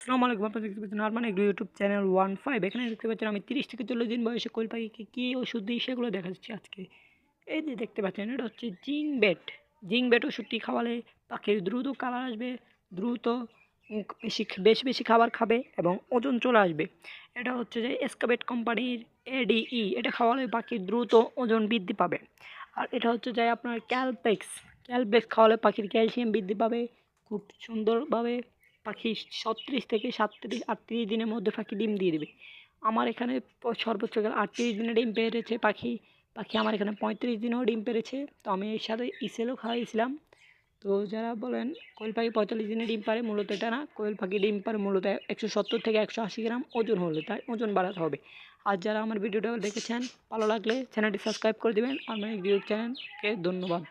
আসসালামু আলাইকুম। আপনারা দেখতে পাচ্ছেন আরমান এগ্রো ইউটিউব চ্যানেল 15। এখানে দেখতে পাচ্ছেন আমি 30 থেকে 40 দিন বয়সে কোয়েল পাখিকে কী ওষুধ দিই সেগুলো দেখাচ্ছি আজকে। এই যে দেখতে পাচ্ছেন এটা হচ্ছে জিংবেট। জিংবেট ওষুধটি খাওয়ালে পাখির দ্রুত কালার আসবে, দ্রুত বেশি বেশি খাবার খাবে এবং ওজন চলে আসবে। এটা হচ্ছে যে এসকাবেট কোম্পানির এডিই, এটা খাওয়ালে পাখির দ্রুত ওজন বৃদ্ধি পাবে। আর এটা হচ্ছে যে আপনার ক্যালপেক্স, ক্যালপেক্স খাওয়ালে পাখির ক্যালসিয়াম বৃদ্ধি পাবে খুব সুন্দরভাবে। পাখি 36 থেকে 37 38 দিনের মধ্যে পাখি ডিম দিয়ে দেবে। আমার এখানে সর্বোচ্চ গেলে 38 দিনে ডিম পেড়েছে পাখি। পাখি আমার এখানে 35 দিনেও ডিম পেড়েছে। তো আমি এর সাথে ইসেলও খাওয়াইছিলাম। তো যারা বলেন কোয়েল পাখি 45 দিনে ডিম পারে, মূলত এটা না। কোয়েল পাখি ডিম পারে মূলত 170 থেকে 180 গ্রাম ওজন হলে, তাই ওজন বাড়াতে হবে। আর যারা আমার ভিডিওটা দেখেছেন, ভালো লাগলে চ্যানেলটি সাবস্ক্রাইব করে দেবেন। আমার ইউটিউব চ্যানেলকে ধন্যবাদ।